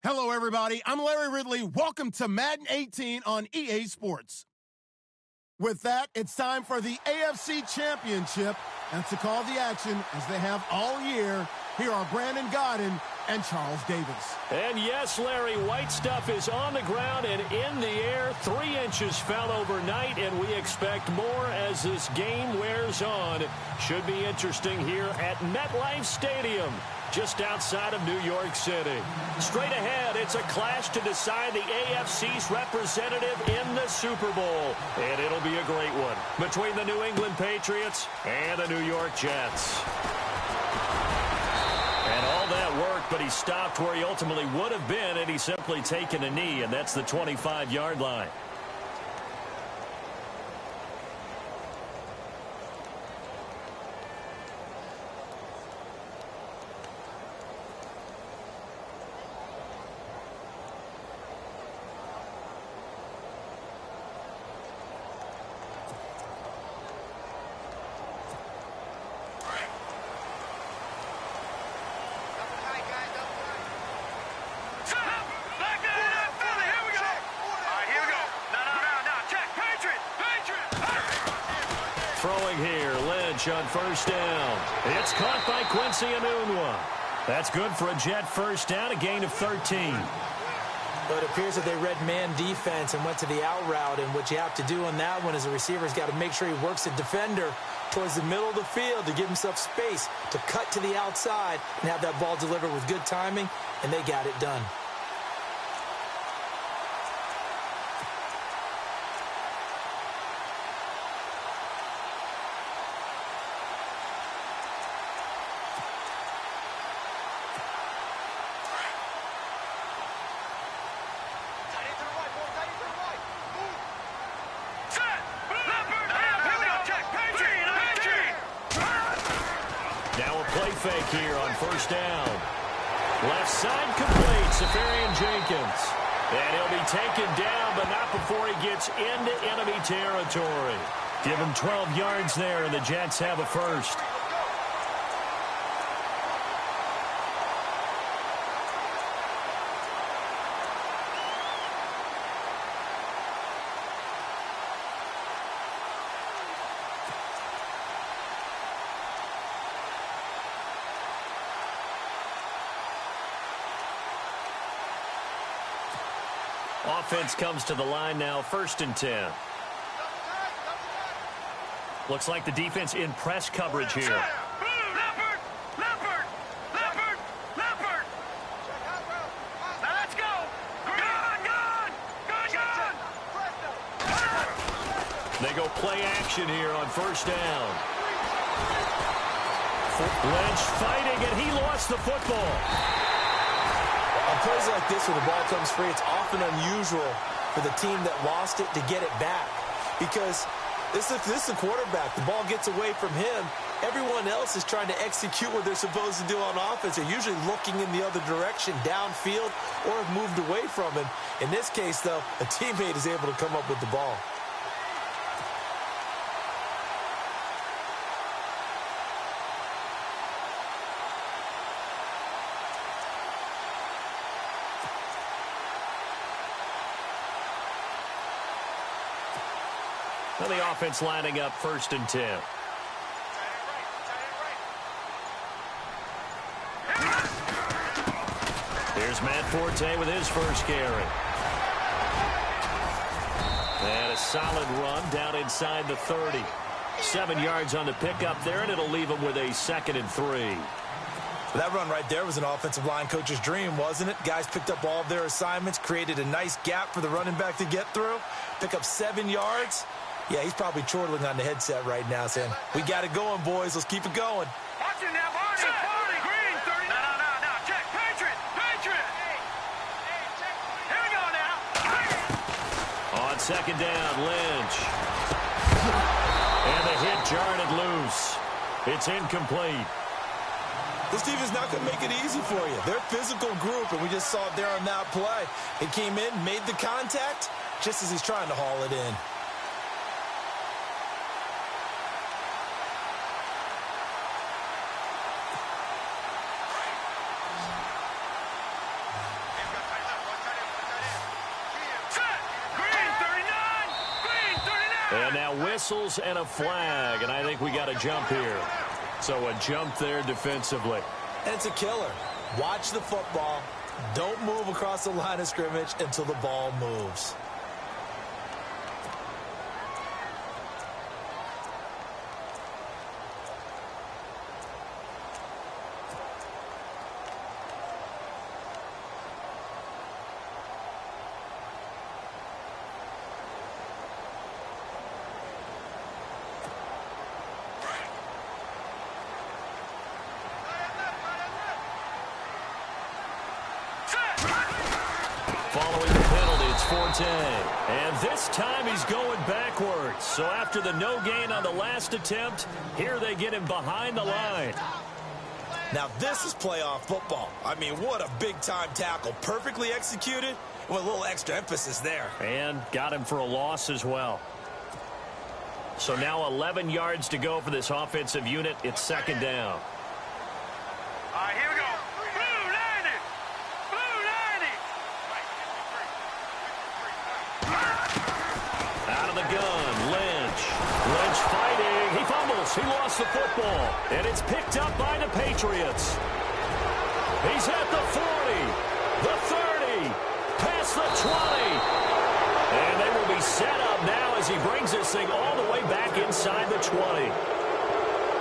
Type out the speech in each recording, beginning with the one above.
Hello, everybody. I'm Larry Ridley. Welcome to Madden 18 on EA Sports. With that, it's time for the AFC Championship. And to call the action, as they have all year, here are Brandon Godden and Charles Davis. And yes, Larry, white stuff is on the ground and in the air. 3 inches fell overnight, and we expect more as this game wears on. Should be interesting here at MetLife Stadium, just outside of New York City. Straight ahead, it's a clash to decide the AFC's representative in the Super Bowl. And it'll be a great one between the New England Patriots and the New York Jets. And all that work, but he stopped where he ultimately would have been had he simply taken a knee, and that's the 25-yard line. Throwing here, Lynch on first down. It's caught by Quincy Enunwa. That's good for a Jet first down, a gain of 13. But it appears that they read man defense and went to the out route, and what you have to do on that one is the receiver's got to make sure he works the defender towards the middle of the field to give himself space to cut to the outside and have that ball delivered with good timing, and they got it done. Fake here on first down. Left side complete, Safarian Jenkins. And he'll be taken down, but not before he gets into enemy territory. Give him 12 yards there, and the Jets have a first. Offense comes to the line now, 1st and 10. Looks like the defense in press coverage here. Leopard! Now let's go! Gun! They go play action here on first down. Lynch fighting, and he lost the football. On plays like this where the ball comes free, it's often unusual for the team that lost it to get it back. Because this is the quarterback. The ball gets away from him. Everyone else is trying to execute what they're supposed to do on offense. They're usually looking in the other direction, downfield, or have moved away from him. In this case, though, a teammate is able to come up with the ball. Well, the offense lining up 1st and 10. Here's Matt Forte with his first carry. And a solid run down inside the 30. 7 yards on the pickup there, and it'll leave him with a 2nd and 3. That run right there was an offensive line coach's dream, wasn't it? Guys picked up all of their assignments, created a nice gap for the running back to get through, pick up 7 yards. Yeah, he's probably chortling on the headset right now saying, we got it going, boys. Let's keep it going. Watch it now, Barney. Green, 30. No. Check. Patriot. Here we go now. On 2nd down, Lynch. And the hit jarred it loose. It's incomplete. This team is not going to make it easy for you. They're a physical group, and we just saw it there on that play. It came in, made the contact, just as he's trying to haul it in. And now whistles and a flag, and I think we got a jump here. So a jump there defensively. And it's a killer. Watch the football. Don't move across the line of scrimmage until the ball moves. Following the penalty, it's Forte. And this time he's going backwards. So after the no gain on the last attempt, here they get him behind the line. Now this is playoff football. I mean, what a big-time tackle. Perfectly executed with a little extra emphasis there. And got him for a loss as well. So now 11 yards to go for this offensive unit. It's second down. All right, here we go. Blue 90. Blue 90. Out of the gun, Lynch. Lynch fighting. He fumbles. He lost the football. And it's picked up by the Patriots. He's at the 40, the 30, past the 20. And they will be set up now as he brings this thing all the way back inside the 20.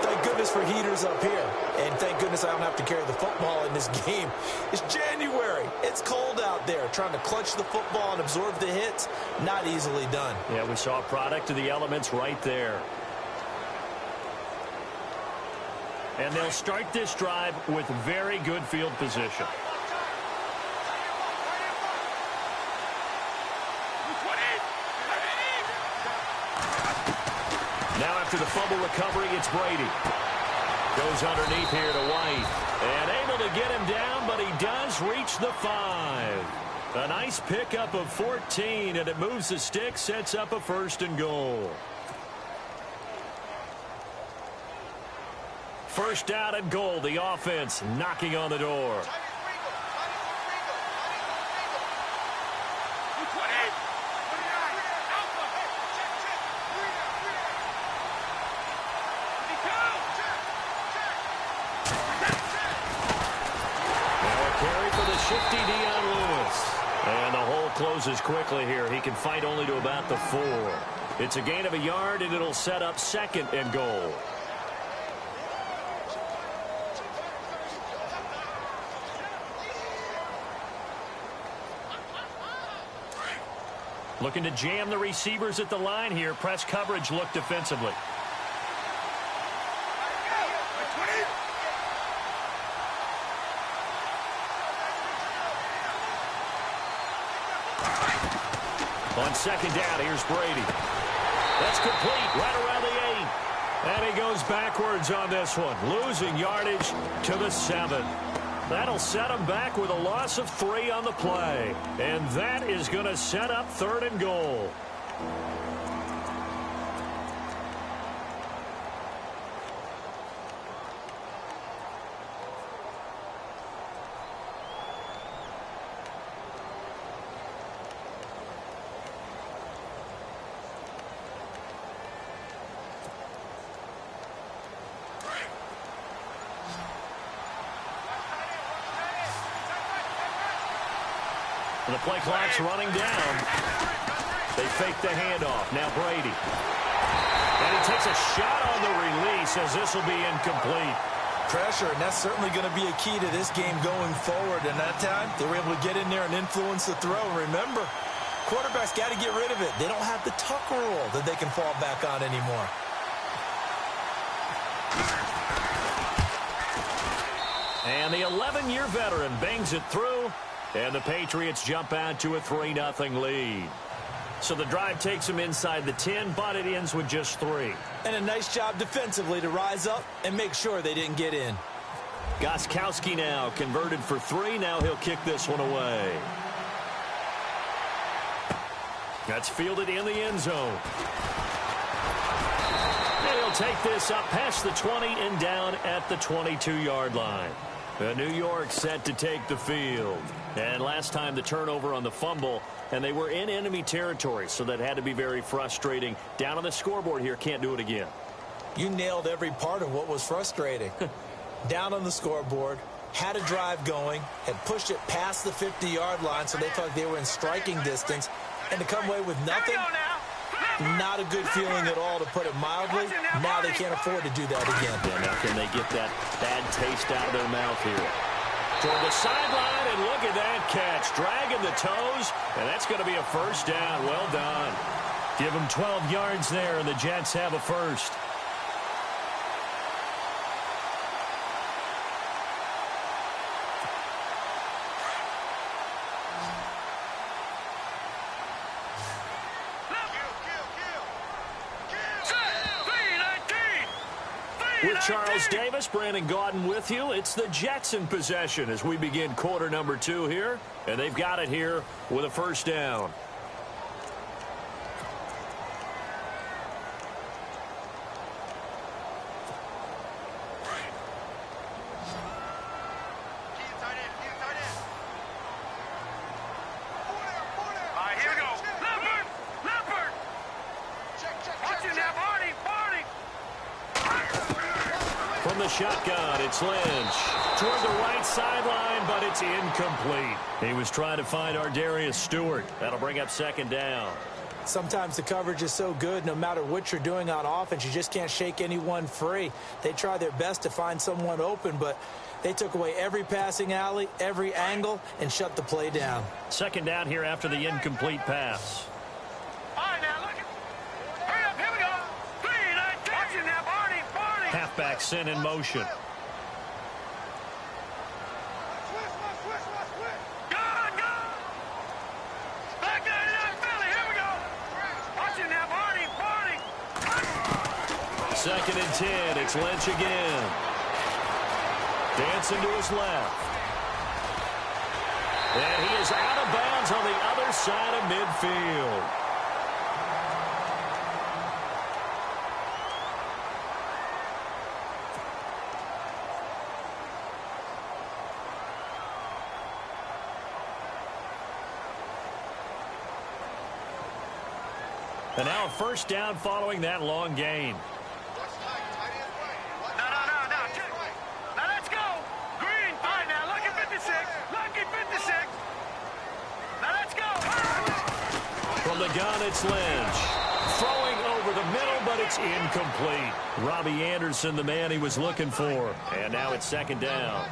Thank goodness for heaters up here. And thank goodness I don't have to carry the football in this game. It's January. It's cold out there. Trying to clutch the football and absorb the hits, not easily done. Yeah, we saw a product of the elements right there. And they'll start this drive with very good field position. Now after the fumble recovery, it's Brady. Goes underneath here to White. And able to get him down, but he does reach the 5. A nice pickup of 14, and it moves the stick, sets up a 1st and goal. First down and goal, the offense knocking on the door. And the hole closes quickly here. He can fight only to about the 4. It's a gain of a yard, and it'll set up 2nd and goal. Looking to jam the receivers at the line here. Press coverage look defensively. On second down, here's Brady. That's complete right around the 8. And he goes backwards on this one, losing yardage to the 7. That'll set him back with a loss of 3 on the play. And that is going to set up 3rd and goal. The play clock's running down. They fake the handoff. Now Brady. And he takes a shot on the release as this will be incomplete. Pressure, and that's certainly going to be a key to this game going forward. And that time, they were able to get in there and influence the throw. Remember, quarterbacks got to get rid of it. They don't have the tuck rule that they can fall back on anymore. And the 11-year veteran bangs it through. And the Patriots jump out to a 3-0 lead. So the drive takes them inside the 10, but it ends with just 3. And a nice job defensively to rise up and make sure they didn't get in. Gostkowski now converted for 3. Now he'll kick this one away. That's fielded in the end zone. And he'll take this up past the 20 and down at the 22-yard line. New York set to take the field. And last time the turnover on the fumble, and they were in enemy territory, so that had to be very frustrating. Down on the scoreboard here, can't do it again. You nailed every part of what was frustrating. Down on the scoreboard, had a drive going, had pushed it past the 50-yard line so they thought they were in striking distance, and to come away with nothing, not a good feeling at all, to put it mildly. Now they can't afford to do that again. Yeah, now can they get that bad taste out of their mouth here? Toward the sideline, and look at that catch. Dragging the toes, and that's going to be a first down. Well done. Give them 12 yards there, and the Jets have a first. With Charles Davis, Brandon Gaudin with you. It's the Jets in possession as we begin quarter number 2 here. And they've got it here with a first down. From the shotgun, it's Lynch. Toward the right sideline, but it's incomplete. He was trying to find Ardarius Stewart. That'll bring up second down. Sometimes the coverage is so good, no matter what you're doing on offense, you just can't shake anyone free. They try their best to find someone open, but they took away every passing alley, every angle, and shut the play down. Second down here after the incomplete pass. Halfback sent in motion. Second and 10. It's Lynch again. Dancing to his left. And he is out of bounds on the other side of midfield. And now a first down following that long gain. Now let's go. Green. All right, now lucky 56. Lucky 56. Now let's go. From the gun, it's Lynch. Throwing over the middle, but it's incomplete. Robbie Anderson, the man he was looking for. And now it's second down.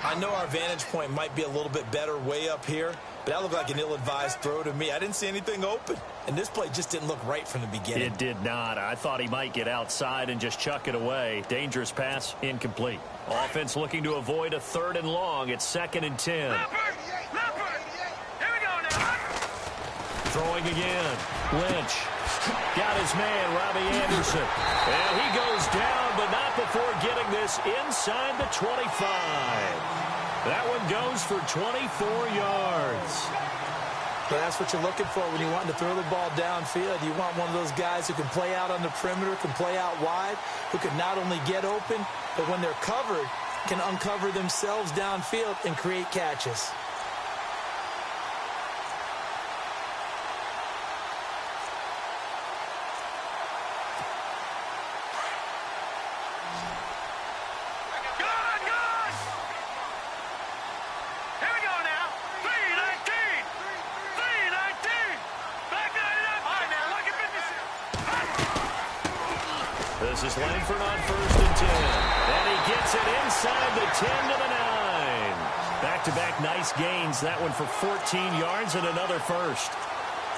I know our vantage point might be a little bit better way up here, but that looked like an ill-advised throw to me. I didn't see anything open, and this play just didn't look right from the beginning. It did not. I thought he might get outside and just chuck it away. Dangerous pass, incomplete. Offense looking to avoid a third and long. It's second and 10. Leopard. Here we go now. Throwing again. Lynch. Got his man, Robbie Anderson. And he goes down, but not before getting this inside the 25. That one goes for 24 yards. But that's what you're looking for when you want to throw the ball downfield. You want one of those guys who can play out on the perimeter, can play out wide, who can not only get open, but when they're covered, can uncover themselves downfield and create catches. This is Langford on first and 10. And he gets it inside the 10 to the 9. Back-to-back nice gains. That one for 14 yards and another first.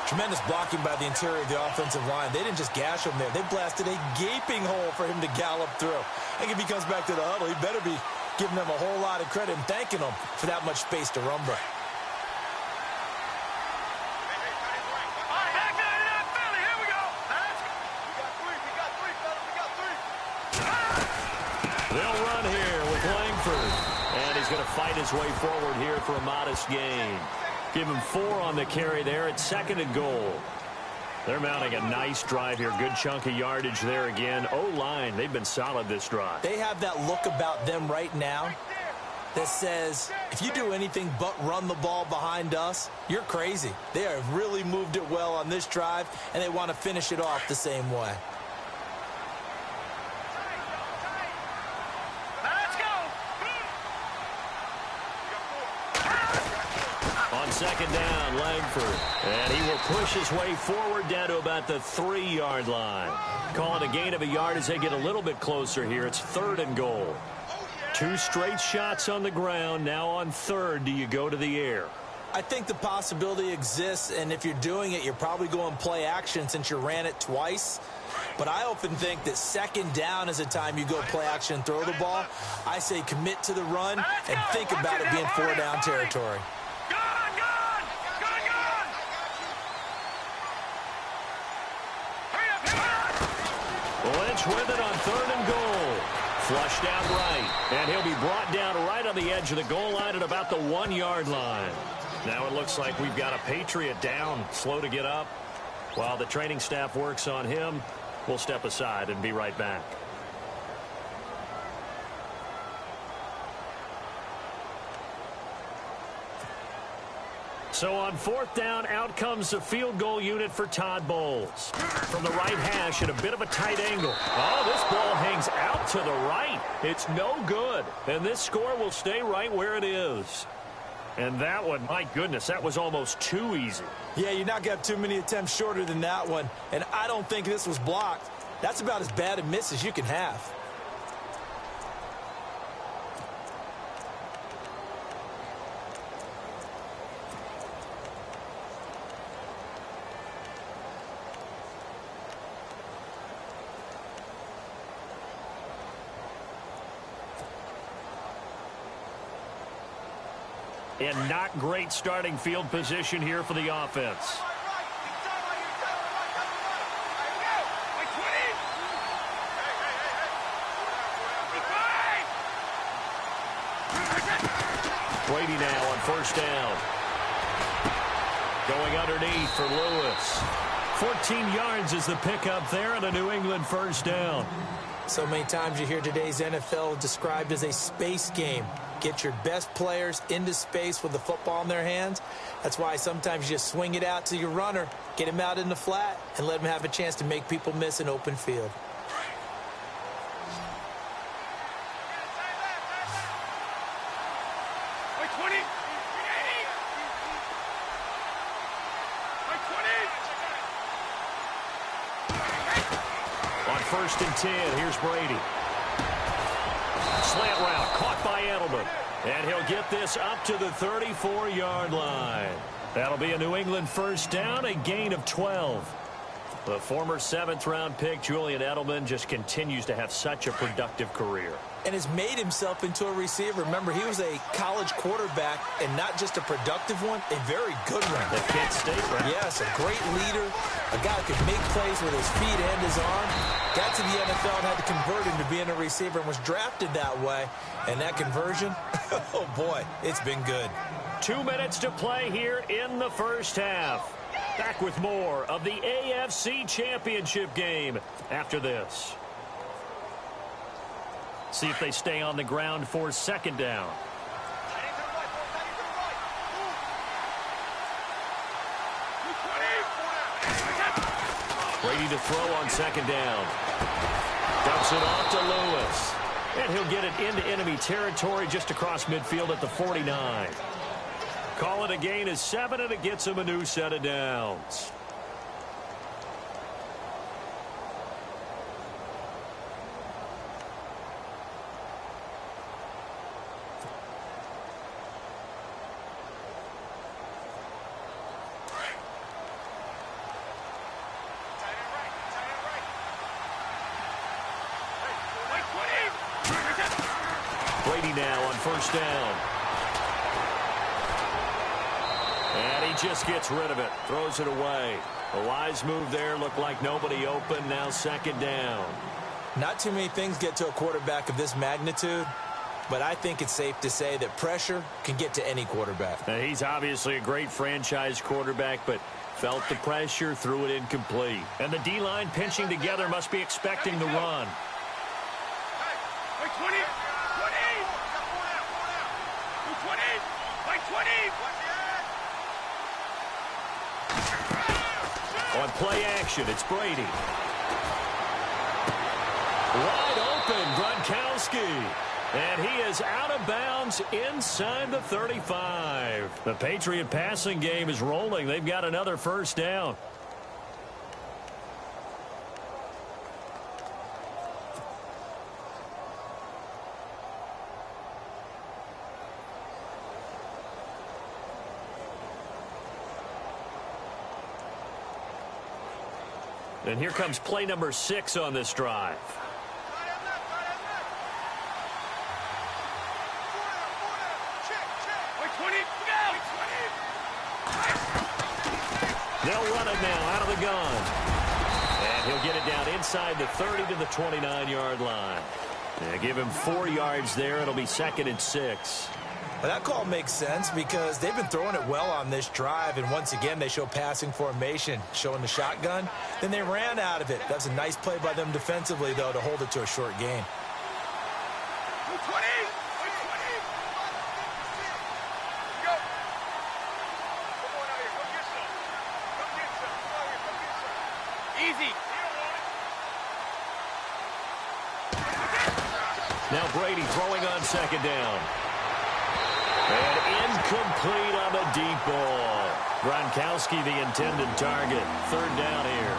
Tremendous blocking by the interior of the offensive line. They didn't just gash him there. They blasted a gaping hole for him to gallop through. I think if he comes back to the huddle, he better be giving them a whole lot of credit and thanking them for that much space to rumble. They'll run here with Langford. And he's going to fight his way forward here for a modest gain. Give him 4 on the carry there at second and goal. They're mounting a nice drive here. Good chunk of yardage there again. O-line, they've been solid this drive. They have that look about them right now that says, if you do anything but run the ball behind us, you're crazy. They have really moved it well on this drive, and they want to finish it off the same way. On second down, Langford. And he will push his way forward down to about the 3-yard line. Call it a gain of a yard as they get a little bit closer here. It's 3rd and goal. 2 straight shots on the ground. Now on 3rd, do you go to the air? I think the possibility exists, and if you're doing it, you're probably going play action since you ran it twice. But I often think that 2nd down is a time you go play action and throw the ball. I say commit to the run and think about it being 4-down territory. Lynch with it on 3rd and goal. Flushed out right, and he'll be brought down right on the edge of the goal line at about the 1-yard line. Now it looks like we've got a Patriot down, slow to get up. While the training staff works on him, we'll step aside and be right back. So on 4th down, out comes the field goal unit for Todd Bowles. From the right hash at a bit of a tight angle. Oh, this ball hangs out to the right. It's no good. And this score will stay right where it is. And that one, my goodness, that was almost too easy. Yeah, you're not going to have too many attempts shorter than that one. And I don't think this was blocked. That's about as bad a miss as you can have. And not great starting field position here for the offense. Brady now on 1st down. Going underneath for Lewis. 14 yards is the pickup there and a New England 1st down. So many times you hear today's NFL described as a space game. Get your best players into space with the football in their hands. That's why sometimes you just swing it out to your runner, get him out in the flat, and let him have a chance to make people miss an open field. On 1st and 10, here's Brady. Slant route caught by Edelman. And he'll get this up to the 34-yard line. That'll be a New England 1st down, a gain of 12. The former 7th-round pick, Julian Edelman, just continues to have such a productive career. And has made himself into a receiver. Remember, he was a college quarterback, and not just a productive one, a very good one. At Kent State, right? Yes, a great leader, a guy who could make plays with his feet and his arm. Got to the NFL and had to convert him to being a receiver and was drafted that way. And that conversion, oh boy, it's been good. 2 minutes to play here in the 1st half. Back with more of the AFC Championship game after this. See if they stay on the ground for 2nd down. Brady to throw on 2nd down. Dumps it off to Lewis. And he'll get it into enemy territory just across midfield at the 49. Call it a gain of 7, and it gets him a new set of downs. Brady now on 1st down. And he just gets rid of it. Throws it away. A wise move there. Looked like nobody open. Now 2nd down. Not too many things get to a quarterback of this magnitude, but I think it's safe to say that pressure can get to any quarterback. Now, he's obviously a great franchise quarterback, but felt the pressure, threw it incomplete. And the D-line pinching together must be expecting the run. On play action, it's Brady. Wide open, Gronkowski. And he is out of bounds inside the 35. The Patriot passing game is rolling. They've got another first down. And here comes play number 6 on this drive. They'll run it now out of the gun. And he'll get it down inside the 30 to the 29-yard line. They give him 4 yards there. It'll be 2nd and 6. Well, that call makes sense because they've been throwing it well on this drive, and once again they show passing formation, showing the shotgun. Then they ran out of it. That's a nice play by them defensively, though, to hold it to a short gain. Now Brady throwing on 2nd down. And incomplete on the deep ball. Gronkowski the intended target. 3rd down here.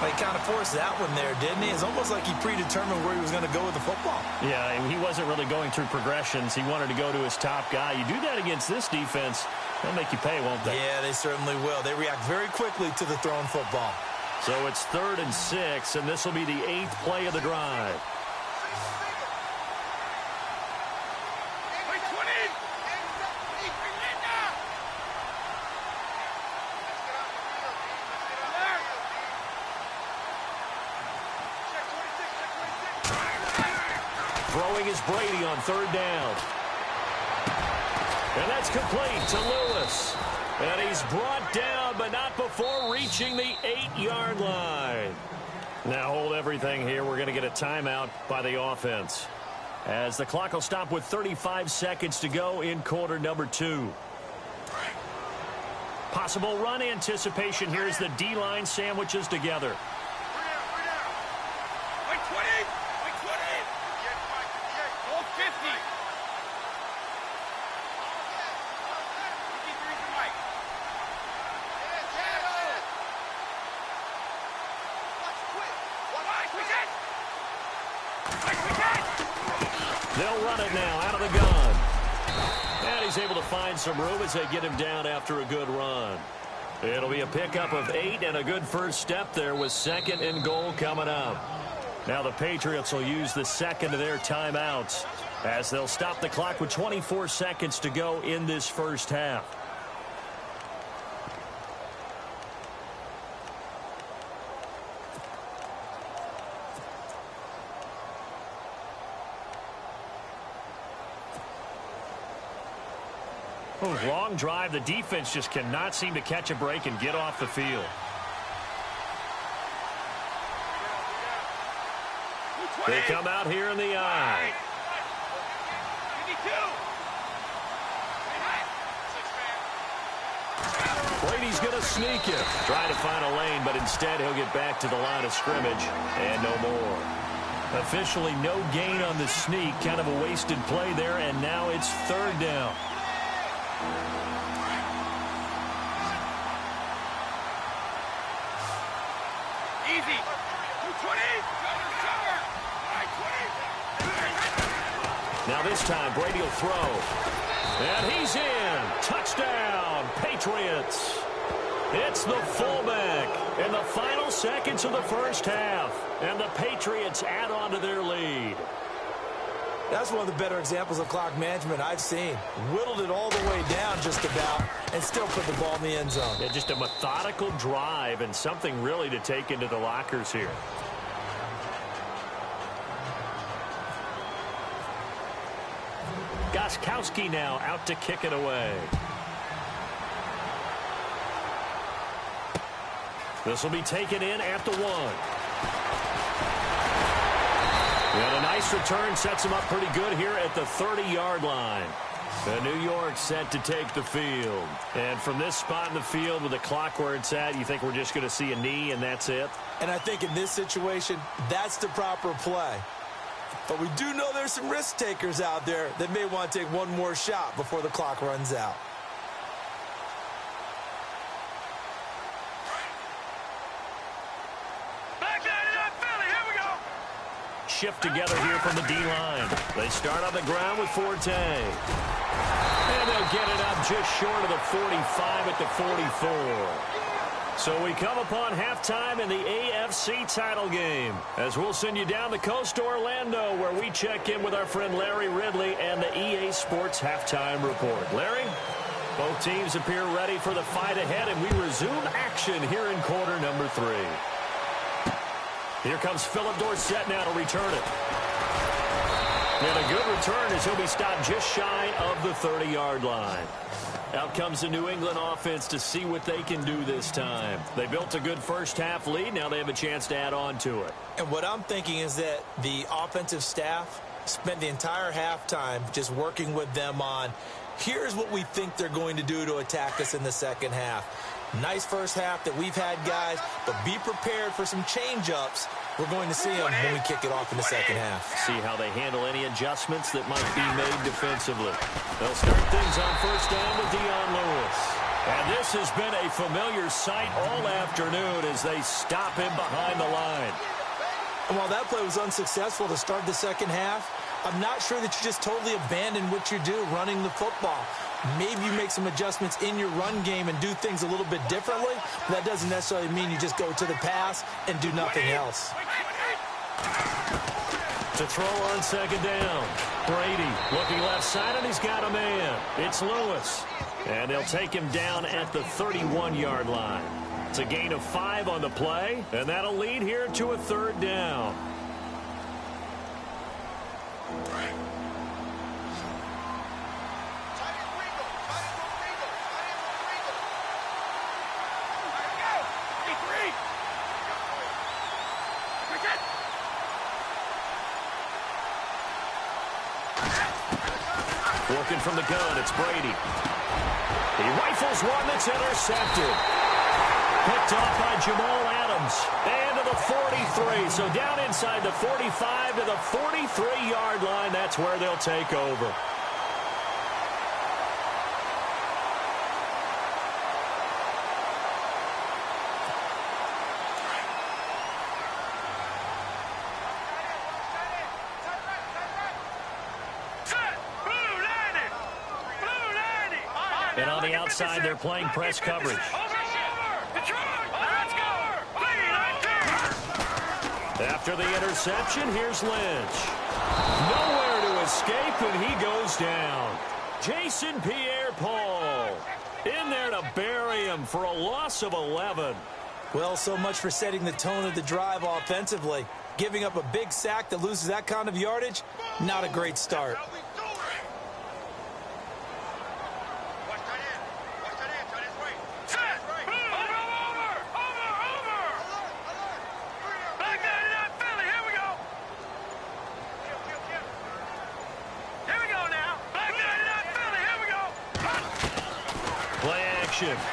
Well, he kind of forced that one there, didn't he? It's almost like he predetermined where he was going to go with the football. Yeah, he wasn't really going through progressions. He wanted to go to his top guy. You do that against this defense, they'll make you pay, won't they? Yeah, they certainly will. They react very quickly to the thrown football. So it's 3rd and 6, and this will be the 8th play of the drive. Throwing is Brady on 3rd down. And that's complete to Lewis. And he's brought down, but not before reaching the 8-yard line. Now hold everything here. We're going to get a timeout by the offense, as the clock will stop with 35 seconds to go in quarter number 2. Possible run anticipation here as the D-line sandwiches together. They'll run it now out of the gun. And he's able to find some room as they get him down after a good run. It'll be a pickup of 8 and a good first step there with 2nd and goal coming up. Now the Patriots will use the second of their timeouts as they'll stop the clock with 24 seconds to go in this first half. Long drive. The defense just cannot seem to catch a break and get off the field. They come out here in the eye. Brady's going to sneak it. Trying to find a lane, but instead he'll get back to the line of scrimmage and no more. Officially no gain on the sneak. Kind of a wasted play there, and now it's 3rd down. Now this time, Brady will throw. And he's in. Touchdown, Patriots. It's the fullback in the final seconds of the first half. And the Patriots add on to their lead. That's one of the better examples of clock management I've seen. Whittled it all the way down just about and still put the ball in the end zone. Yeah, just a methodical drive and something really to take into the lockers here. Gronkowski now out to kick it away. This will be taken in at the 1. And a nice return sets him up pretty good here at the 30-yard line. And New York set to take the field. And from this spot in the field with the clock where it's at, you think we're just going to see a knee and that's it? And I think in this situation, that's the proper play. But we do know there's some risk takers out there that may want to take one more shot before the clock runs out. Shift together here from the D-line. They start on the ground with Forte. And they'll get it up just short of the 45 at the 44. So we come upon halftime in the AFC title game, as we'll send you down the coast to Orlando, where we check in with our friend Larry Ridley and the EA Sports Halftime Report. Larry, both teams appear ready for the fight ahead, and we resume action here in quarter number 3. Here comes Philip Dorsett now to return it. And a good return as he'll be stopped just shy of the 30-yard line. Out comes the New England offense to see what they can do this time. They built a good first-half lead. Now they have a chance to add on to it. And what I'm thinking is that the offensive staff spent the entire halftime just working with them on, here's what we think they're going to do to attack us in the second half. Nice first half that we've had, guys, but be prepared for some change-ups. We're going to see them when we kick it off in the second half. See how they handle any adjustments that might be made defensively. They'll start things on first down with Dion Lewis. And this has been a familiar sight all afternoon as they stop him behind the line. And while that play was unsuccessful to start the second half, I'm not sure that you just totally abandon what you do running the football. Maybe you make some adjustments in your run game and do things a little bit differently. But that doesn't necessarily mean you just go to the pass and do nothing else. To throw on second down. Brady looking left side, and he's got a man. It's Lewis. And they'll take him down at the 31-yard line. It's a gain of 5 on the play, and that'll lead here to a third down. Working from the gun, it's Brady. He rifles one that's intercepted. Picked off by Jamal Adams. And to the 43. So down inside the 45 to the 43-yard line. That's where they'll take over. And on the outside, they're playing press coverage. After the interception, here's Lynch. Nowhere to escape, and he goes down. Jason Pierre-Paul in there to bury him for a loss of 11. Well, so much for setting the tone of the drive offensively. Giving up a big sack that loses that kind of yardage, not a great start.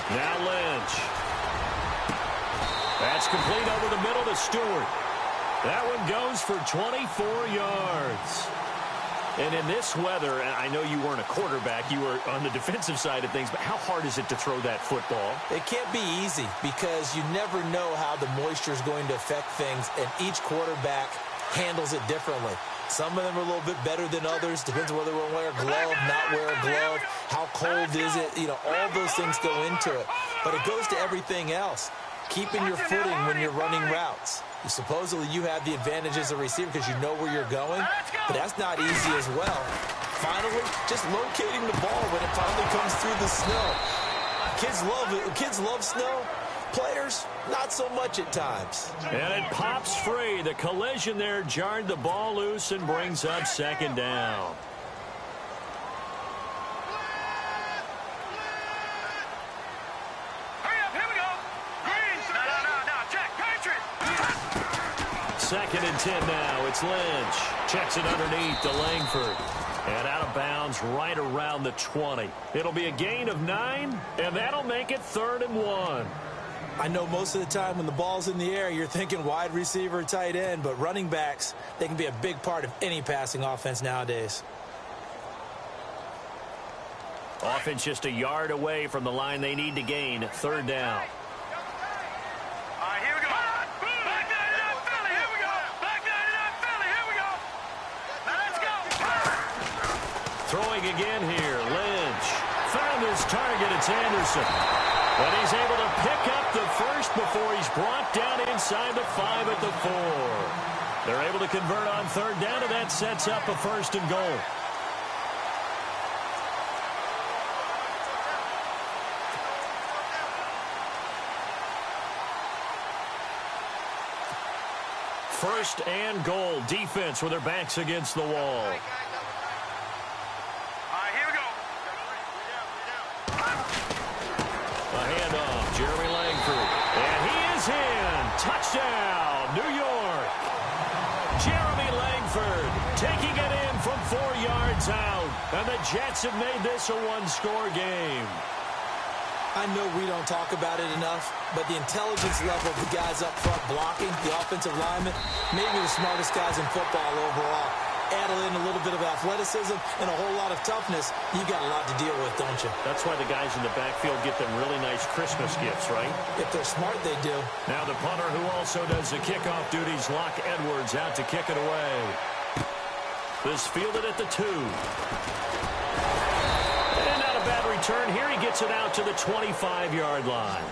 Now Lynch. That's complete over the middle to Stewart. That one goes for 24 yards. And in this weather, I know you weren't a quarterback, you were on the defensive side of things, but how hard is it to throw that football? It can't be easy because you never know how the moisture is going to affect things, and each quarterback handles it differently. Some of them are a little bit better than others. Depends on whether they wear a glove, not wear a glove. How cold is it? You know, all those things go into it. But it goes to everything else. Keeping your footing when you're running routes. Supposedly you have the advantage as a receiver because you know where you're going. But that's not easy as well. Finally, just locating the ball when it finally comes through the snow. Kids love snow. Players, not so much at times. And it pops free. The collision there jarred the ball loose and brings up second down. Hurry up, here we go. Green. No, check. Patriot. Second and 10 now. It's Lynch. Checks it underneath to Langford. And out of bounds right around the 20. It'll be a gain of 9, and that'll make it 3rd and 1. I know most of the time when the ball's in the air, you're thinking wide receiver, tight end, but running backs, they can be a big part of any passing offense nowadays. Offense just a yard away from the line they need to gain. 3rd down. All right, here we go. Back 99 Philly, here we go. Back 99 Philly, here we go. Now let's go. Throwing again here, Lynch. Found his target, it's Anderson. And he's able to pick up the first before he's brought down inside the 5 at the 4. They're able to convert on 3rd down, and that sets up a 1st and goal. First and goal. Defense with their backs against the wall. All right, here we go. A handoff. Jeremy Langford. And he is in. Touchdown, New York. Jeremy Langford taking it in from 4 yards out. And the Jets have made this a one-score game. I know we don't talk about it enough, but the intelligence level of the guys up front blocking, the offensive linemen, maybe the smartest guys in football overall. Add in a little bit of athleticism and a whole lot of toughness, you got a lot to deal with, don't you? That's why the guys in the backfield get them really nice Christmas gifts, right? If they're smart, they do. Now the punter who also does the kickoff duties, Locke Edwards, out to kick it away. This fielded at the 2. Bad return here. He gets it out to the 25-yard line.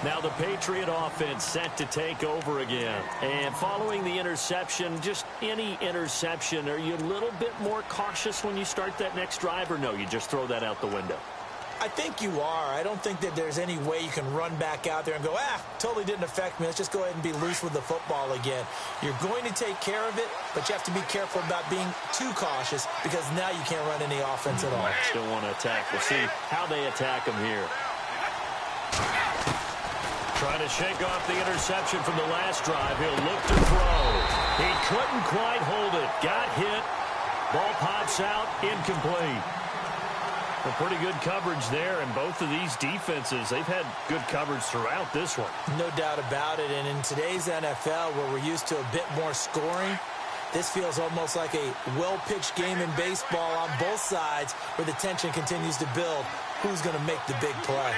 Now the Patriot offense set to take over again. And following the interception, just any interception, are you a little bit more cautious when you start that next drive, or no, you just throw that out the window? I think you are. I don't think that there's any way you can run back out there and go, totally didn't affect me. Let's just go ahead and be loose with the football again. You're going to take care of it, but you have to be careful about being too cautious because now you can't run any offense at all. Still want to attack. We'll see how they attack him here. Trying to shake off the interception from the last drive. He'll look to throw. He couldn't quite hold it. Got hit. Ball pops out. Incomplete. Well, pretty good coverage there, and both of these defenses, they've had good coverage throughout this one. No doubt about it, and in today's NFL, where we're used to a bit more scoring, this feels almost like a well-pitched game in baseball on both sides where the tension continues to build. Who's going to make the big play?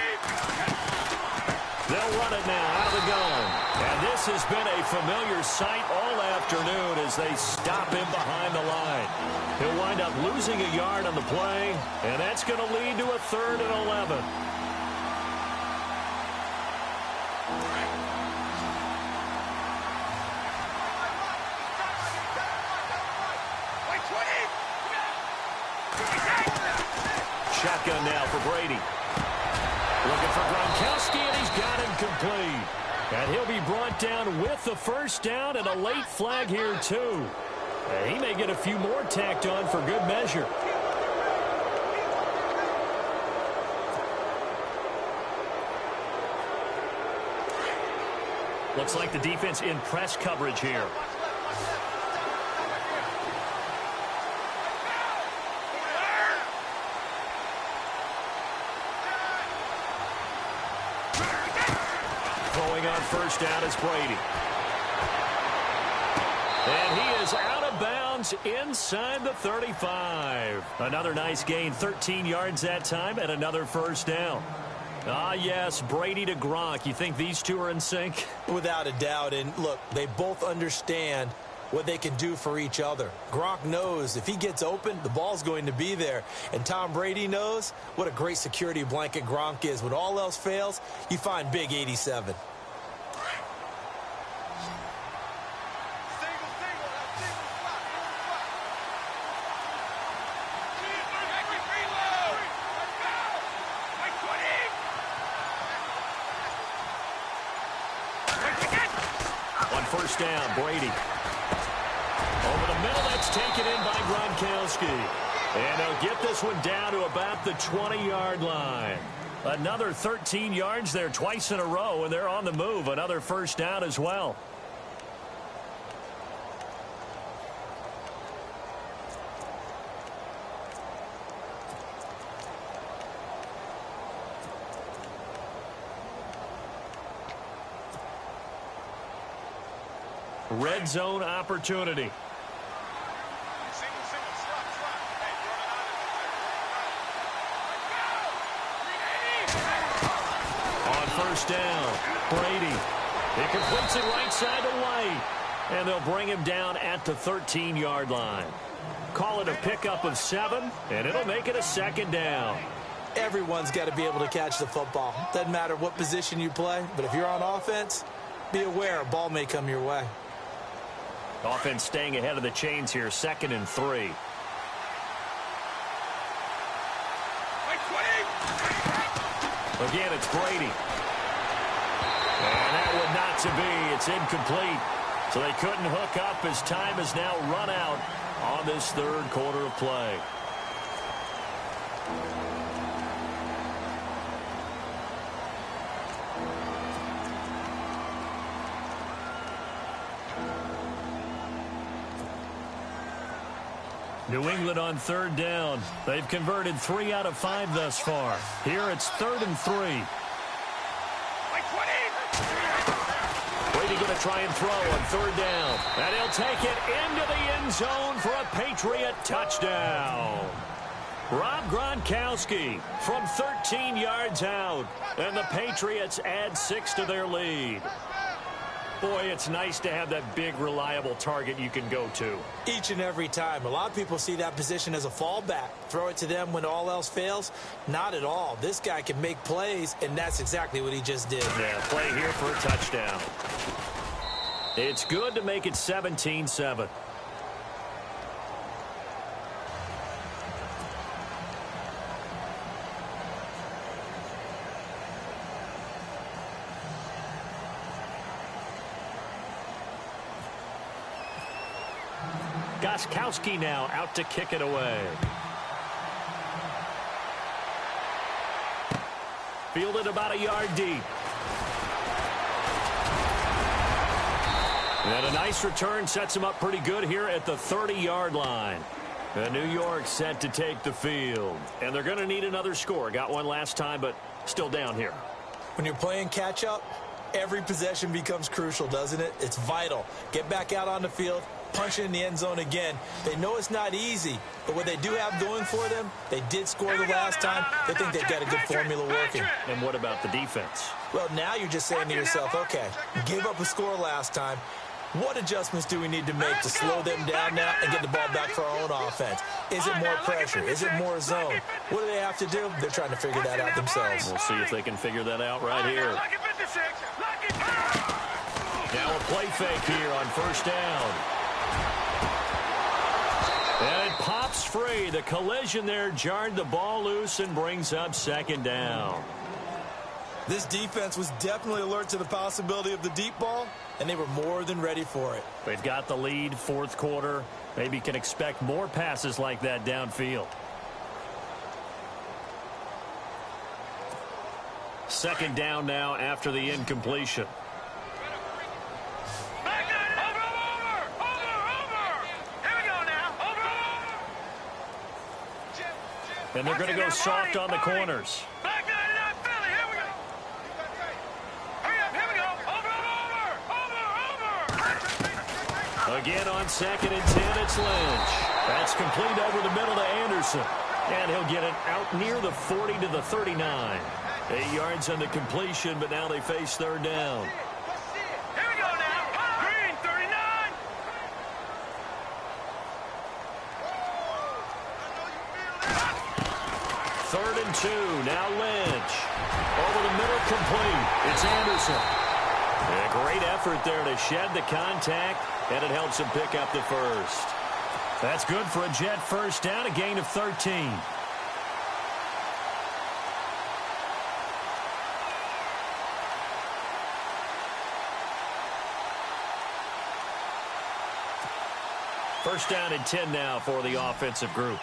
They'll run it now out of the gun. And this has been a familiar sight all afternoon as they stop him behind the line. He'll wind up losing a yard on the play, and that's going to lead to a 3rd and 11. Shotgun now for Brady. Looking for Gronkowski, and he's got him complete. And he'll be brought down with the 1st down and a late flag here, too. He may get a few more tacked on for good measure. Looks like the defense in press coverage here. Throwing on 1st down is Brady. And he is out of bounds inside the 35. Another nice gain, 13 yards that time, and another 1st down. Ah, yes, Brady to Gronk. You think these two are in sync? Without a doubt. And look, they both understand what they can do for each other. Gronk knows if he gets open, the ball's going to be there. And Tom Brady knows what a great security blanket Gronk is. When all else fails, you find big 87. On 1st down, Brady. Over the middle, that's taken in by Gronkowski. And he'll get this one down to about the 20-yard line. Another 13 yards there twice in a row, and they're on the move. Another 1st down as well. red zone opportunity. On first down, Brady. He completes it right side to White. And they'll bring him down at the 13-yard line. Call it a pickup of 7, and it'll make it a second down. Everyone's got to be able to catch the football. Doesn't matter what position you play, but if you're on offense, be aware a ball may come your way. Offense staying ahead of the chains here, 2nd and 3. Again, it's Brady. And that one not to be. It's incomplete. So they couldn't hook up as time has now run out on this third quarter of play. New England on third down. They've converted 3 out of 5 thus far. Here it's 3rd and 3. Brady going to try and throw on third down. And he'll take it into the end zone for a Patriot touchdown. Rob Gronkowski from 13 yards out. And the Patriots add 6 to their lead. Boy, it's nice to have that big, reliable target you can go to. Each and every time. A lot of people see that position as a fallback. Throw it to them when all else fails. Not at all. This guy can make plays, and that's exactly what he just did. Yeah, play here for a touchdown. It's good to make it 17-7. Gostkowski now out to kick it away. Fielded about a yard deep. And a nice return sets him up pretty good here at the 30-yard line. And New York set to take the field. And they're going to need another score. Got one last time, but still down here. When you're playing catch-up, every possession becomes crucial, doesn't it? It's vital. Get back out on the field. Punch it in the end zone again. They know it's not easy, but what they do have going for them, they did score the last time. They think they've got a good formula working. And what about the defense? Well, now you're just saying to yourself, okay, we gave up a score last time. What adjustments do we need to make to slow them down now and get the ball back for our own offense? Is it more pressure? Is it more zone? What do they have to do? They're trying to figure that out themselves. We'll see if they can figure that out right here. Now a play fake here on first down. And it pops free. The collision there jarred the ball loose and brings up second down. This defense was definitely alert to the possibility of the deep ball, and they were more than ready for it. They've got the lead, fourth quarter. Maybe can expect more passes like that downfield. Second down now after the incompletion. And they're going to go soft on the corners. Again on 2nd and 10, it's Lynch. That's complete over the middle to Anderson. And he'll get it out near the 40 to the 39. 8 yards on the completion, but now they face third down. Here we go now. Green, 39. 3rd and 2. Now Lynch. Over the middle, complete. It's Anderson. And a great effort there to shed the contact, and it helps him pick up the first. That's good for a Jet first down, a gain of 13. First down and 10 now for the offensive group.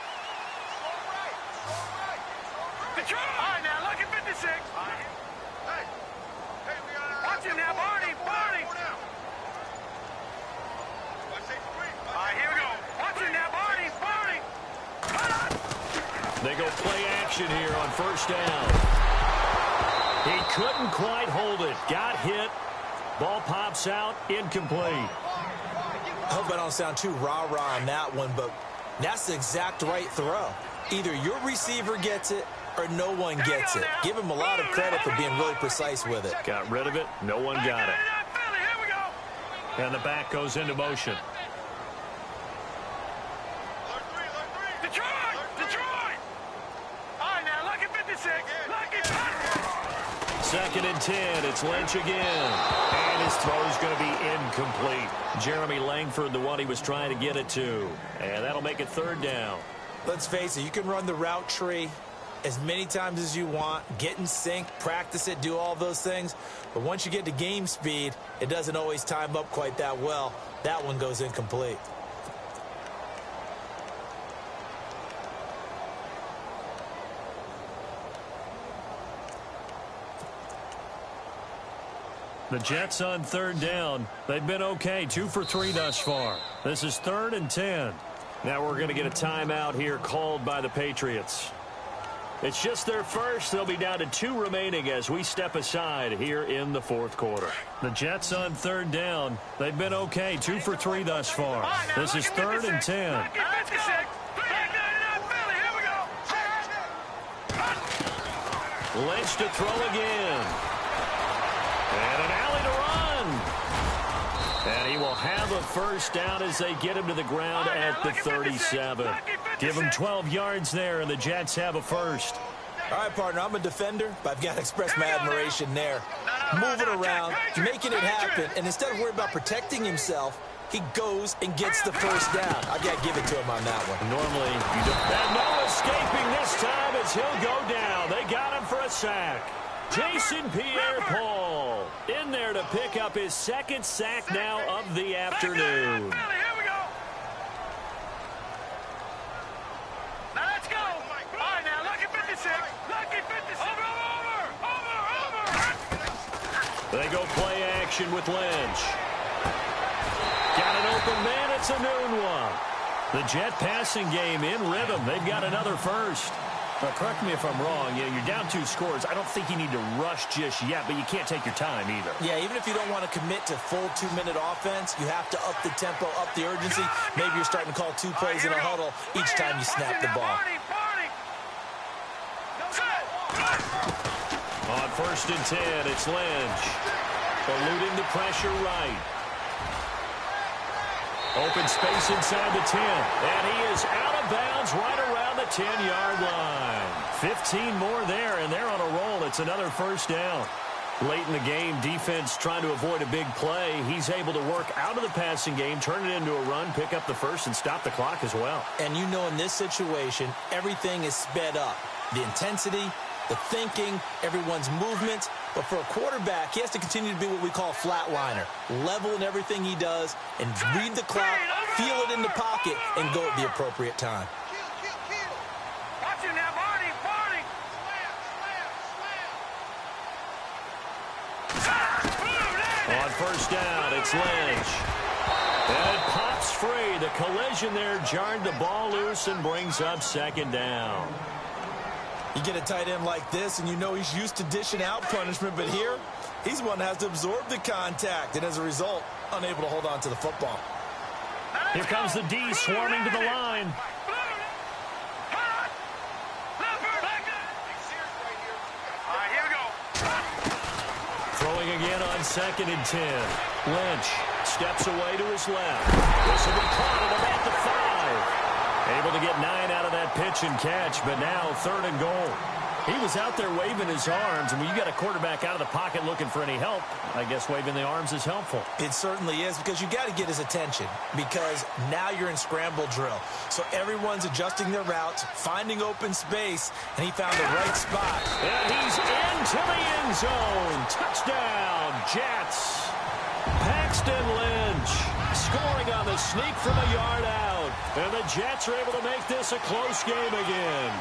All right, now, look at 56. Hey, watch it now, Barney. All right, here we go. Watch it now, Barney. They go play action here on first down. He couldn't quite hold it. Got hit. Ball pops out. Incomplete. I hope I don't sound too rah-rah on that one, but that's the exact right throw. Either your receiver gets it or no one gets it. Give him a lot of credit for being really precise with it. Got rid of it. No one got it. And the back goes into motion. Detroit! All right, now, lucky 56. Lucky 50. 2nd and 10. It's Lynch again. And his throw is going to be incomplete. Jeremy Langford, the one he was trying to get it to. And that'll make it 3rd down. Let's face it, you can run the route tree as many times as you want, get in sync, practice it, do all those things. But once you get to game speed, it doesn't always time up quite that well. That one goes incomplete. The Jets on 3rd down. They've been okay, 2 for 3 thus far. This is 3rd and 10. Now we're going to get a timeout here called by the Patriots. It's just their first. They'll be down to 2 remaining as we step aside here in the 4th quarter. The Jets on 3rd down. They've been okay, 2 for 3 thus far. This is 3rd and 10. Lynch to throw again. And an alley to run. And he will have a first down as they get him to the ground at the 37. Give him 12 yards there, and the Jets have a first. All right, partner, I'm a defender, but I've got to express my admiration there. Moving around, making it happen, and instead of worrying about protecting himself, he goes and gets the first down. I've got to give it to him on that one. Normally, you don't. And no escaping this time as he'll go down. They got him for a sack. Jason Pierre-Paul in there to pick up his 2nd sack now of the afternoon. Now let's go. All right, now, lucky 56. Lucky 56. Over. They go play action with Lynch. Got an open man. It's a noon one. The Jet passing game in rhythm. They've got another first. Now, correct me if I'm wrong. You're down 2 scores. I don't think you need to rush just yet, but you can't take your time either. Yeah, even if you don't want to commit to full 2-minute offense, you have to up the tempo, up the urgency. Maybe you're starting to call 2 plays in a huddle each time you snap the ball. On 1st and 10, it's Lynch. Eluding the pressure right. Open space inside the 10. And he is out of bounds right around the 10-yard line. 15 more there, and they're on a roll. It's another first down. Late in the game, defense trying to avoid a big play. He's able to work out of the passing game, turn it into a run, pick up the first, and stop the clock as well. And you know in this situation, everything is sped up. The intensity, the thinking, everyone's movement. But for a quarterback, he has to continue to be what we call a flatliner. Level in everything he does and read the clock, feel it in the pocket, and go at the appropriate time. Watch him now, Barney. On first down, it's Lynch. And it pops free. The collision there jarred the ball loose and brings up 2nd down. You get a tight end like this, and you know he's used to dishing out punishment, but here, he's the one that has to absorb the contact, and as a result, unable to hold on to the football. Here comes the D swarming to the line. Throwing again on 2nd and 10. Lynch steps away to his left. This will be caught at about the 5. Able to get 9 out of that pitch and catch, but now 3rd and goal. He was out there waving his arms, and when you got a quarterback out of the pocket looking for any help, I guess waving the arms is helpful. It certainly is, because you got to get his attention, because now you're in scramble drill. So everyone's adjusting their routes, finding open space, and he found the right spot. And he's into the end zone. Touchdown, Jets. Paxton Lynch scoring on the sneak from a yard out. And the Jets are able to make this a close game again.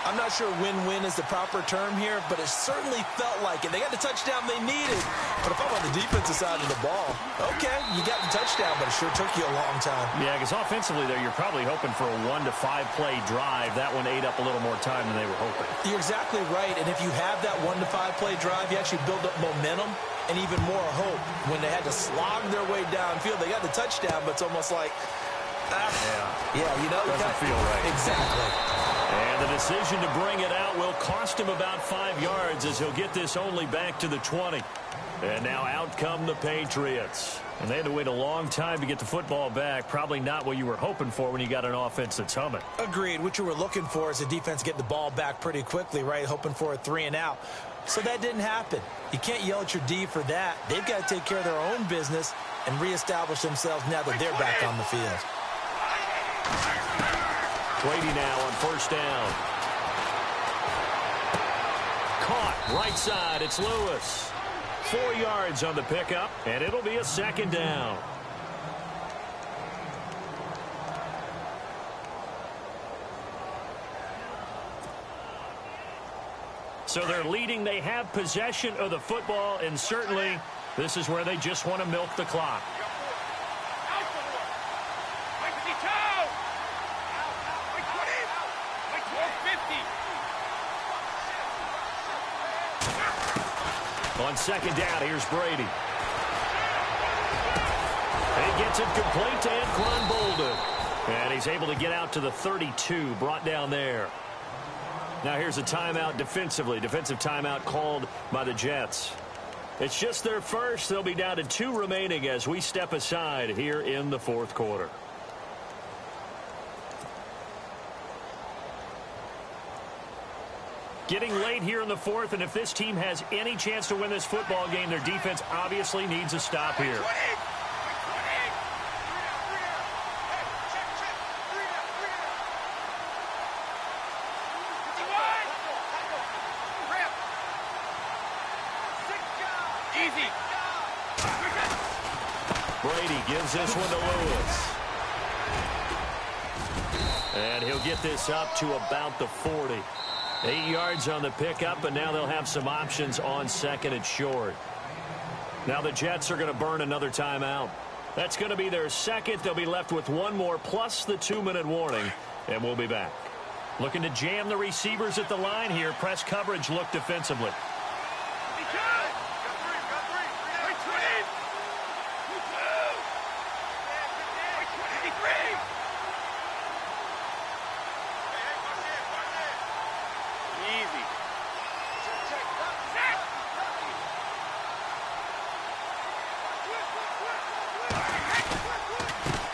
I'm not sure win-win is the proper term here, but it certainly felt like it. They got the touchdown they needed. But if I'm on the defensive side of the ball, okay, you got the touchdown, but it sure took you a long time. Yeah, because offensively there, you're probably hoping for a 1 to 5 play drive. That one ate up a little more time than they were hoping. You're exactly right, and if you have that 1 to 5 play drive, you actually build up momentum. and even more hope when they had to slog their way downfield. They got the touchdown, but it's almost like, doesn't feel right. Exactly. And the decision to bring it out will cost him about 5 yards as he'll get this only back to the 20. And now out come the Patriots. And they had to wait a long time to get the football back. Probably not what you were hoping for when you got an offense that's humming. Agreed. What you were looking for is a defense get the ball back pretty quickly, right? Hoping for a 3 and out. So that didn't happen. You can't yell at your D for that. They've got to take care of their own business and reestablish themselves now that they're back on the field. Brady now on first down. Caught right side. It's Lewis. 4 yards on the pickup, and it'll be a second down. So they're leading. They have possession of the football, and certainly this is where they just want to milk the clock. On second down, here's Brady. He gets it complete to Anquan Bolden. And he's able to get out to the 32, brought down there. Now here's a timeout defensively. Defensive timeout called by the Jets. It's just their first. They'll be down to 2 remaining as we step aside here in the fourth quarter. Getting late here in the fourth, and if this team has any chance to win this football game, their defense obviously needs a stop here. Brady gives this one to Lewis. And he'll get this up to about the 40. 8 yards on the pickup, and now they'll have some options on second and short. Now the Jets are going to burn another timeout. That's going to be their second. They'll be left with one more plus the 2-minute warning, and we'll be back. Looking to jam the receivers at the line here. Press coverage look defensively.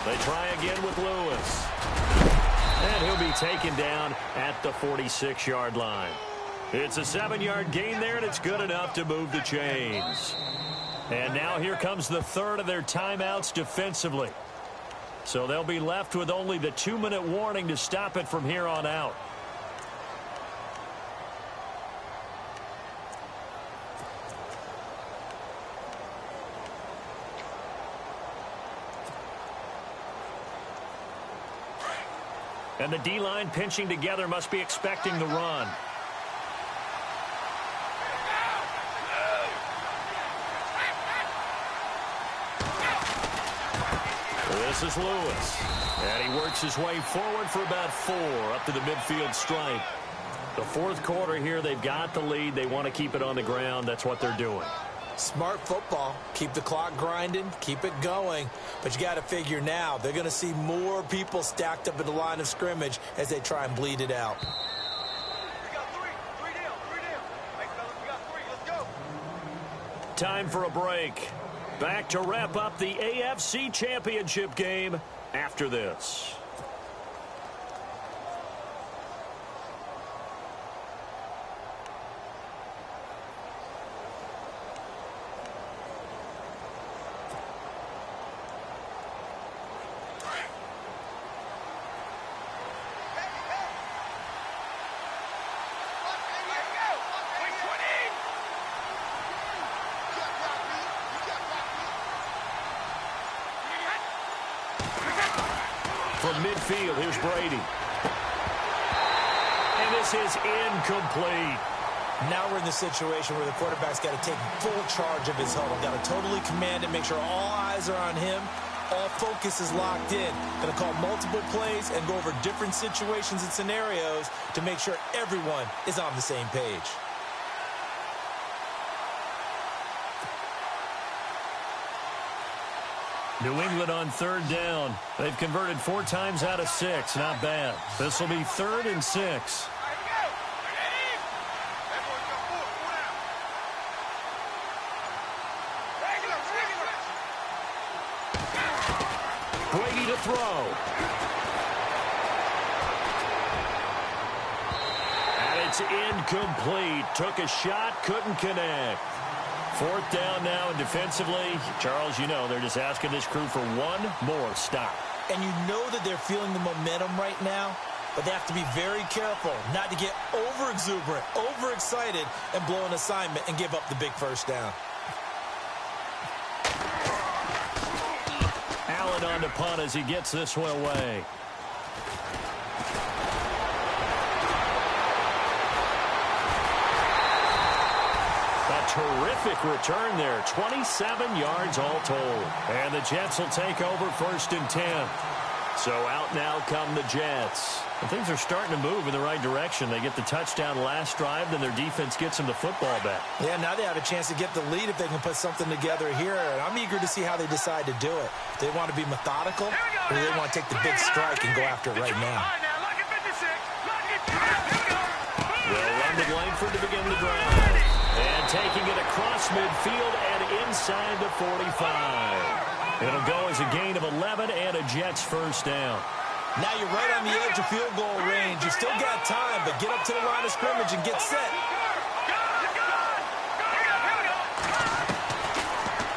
They try again with Lewis. And he'll be taken down at the 46-yard line. It's a 7-yard gain there, and it's good enough to move the chains. And now here comes the third of their timeouts defensively. So they'll be left with only the 2-minute warning to stop it from here on out. And the D-line pinching together must be expecting the run. This is Lewis. And he works his way forward for about 4 up to the midfield stripe. The fourth quarter here, they've got the lead. They want to keep it on the ground. That's what they're doing. Smart football. Keep the clock grinding. Keep it going. But you got to figure now they're going to see more people stacked up at the line of scrimmage as they try and bleed it out. We got three down. Hey, fellas, we got 3. Let's go. Time for a break. Back to wrap up the AFC Championship game after this. From midfield, here's Brady. And this is incomplete. Now we're in the situation where the quarterback's got to take full charge of his huddle. Got to totally command it, make sure all eyes are on him. All focus is locked in. Going to call multiple plays and go over different situations and scenarios to make sure everyone is on the same page. New England on third down. They've converted 4 times out of 6. Not bad. This will be 3rd and 6. Brady to throw. And it's incomplete. Took a shot, couldn't connect. 4th down now, and defensively, Charles, you know, they're just asking this crew for one more stop. And you know that they're feeling the momentum right now, but they have to be very careful not to get over-exuberant, over-excited, and blow an assignment and give up the big first down. Allen on to punt as he gets this one away. Terrific return there. 27 yards all told. And the Jets will take over 1st and 10. So out now come the Jets. And things are starting to move in the right direction. They get the touchdown last drive, then their defense gets them the football back. Yeah, now they have a chance to get the lead if they can put something together here. And I'm eager to see how they decide to do it. They want to be methodical, or they want to take the big strike and go after it right now. They'll run to Langford to begin the drive. And taking it across midfield and inside the 45. It'll go as a gain of 11 and a Jets first down. Now you're right on the edge of field goal range. You still got time, but get up to the line of scrimmage and get set.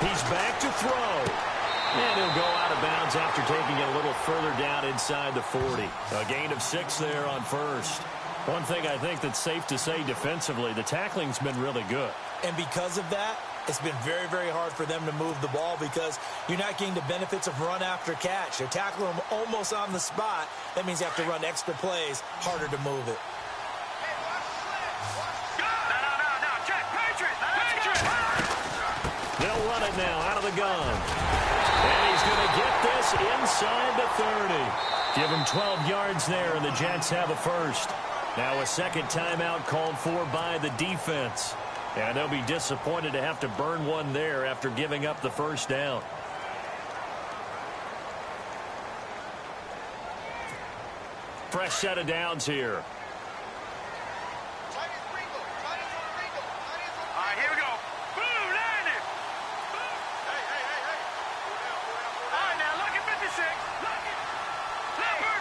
He's back to throw. And he'll go out of bounds after taking it a little further down inside the 40. A gain of 6 there on first. One thing I think that's safe to say defensively, the tackling's been really good. And because of that, it's been very, very hard for them to move the ball because you're not getting the benefits of run after catch. They're tackling them almost on the spot. That means you have to run extra plays, harder to move it. They'll run it now out of the gun. And he's going to get this inside the 30. Give him 12 yards there, and the Jets have a first. Now a second timeout called for by the defense. And they'll be disappointed to have to burn one there after giving up the first down. Fresh set of downs here. All right, here we go. Boom, landed. All right, now look at 56. Look at Leopard.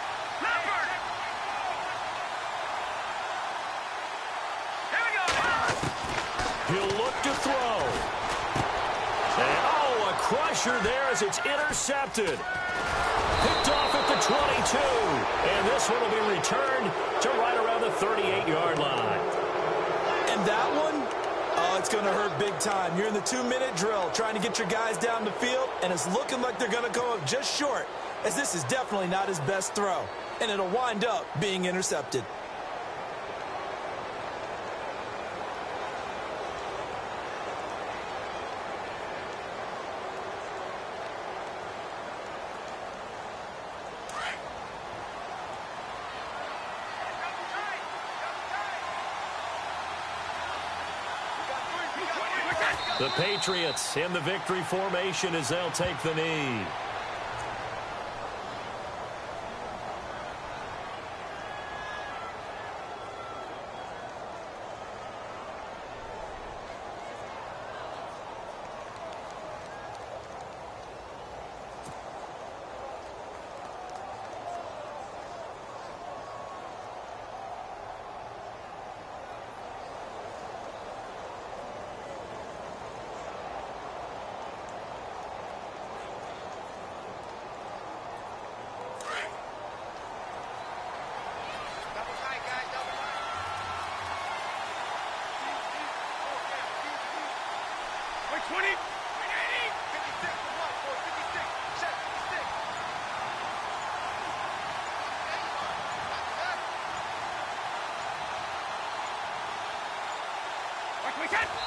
Here we go. He'll look to throw. And, oh, a crusher there as it's intercepted. Picked off at the 22. And this one will be returned to right around the 38-yard line. And that one, oh, it's going to hurt big time. You're in the 2-minute drill trying to get your guys down the field, and it's looking like they're going to come up just short, as this is definitely not his best throw. And it'll wind up being intercepted. The Patriots in the victory formation as they'll take the knee.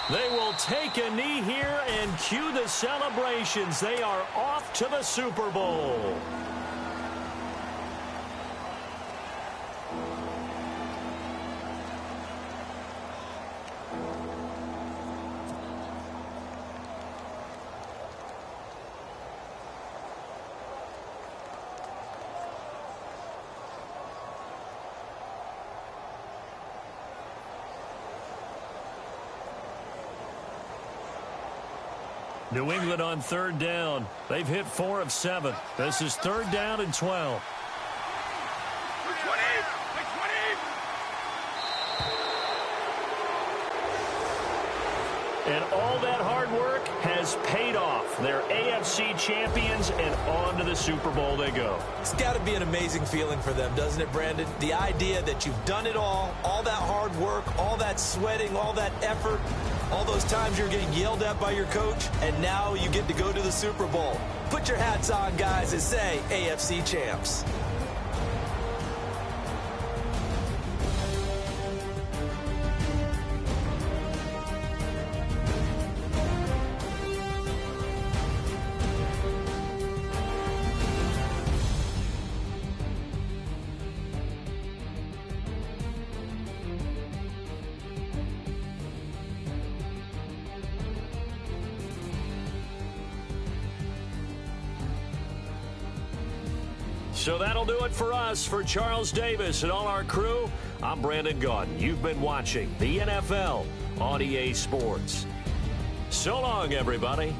They will take a knee here and cue the celebrations. They are off to the Super Bowl. New England on third down. They've hit 4 of 7. This is third down and 12. And all that hard work has paid off. They're AFC champions, and on to the Super Bowl they go. It's got to be an amazing feeling for them, doesn't it, Brandon? The idea that you've done it all that hard work, all that sweating, all that effort, all those times you're getting yelled at by your coach, and now you get to go to the Super Bowl. Put your hats on, guys, and say AFC champs. So that'll do it for us. For Charles Davis and all our crew, I'm Brandon Gaudin. You've been watching the NFL on EA Sports. So long, everybody.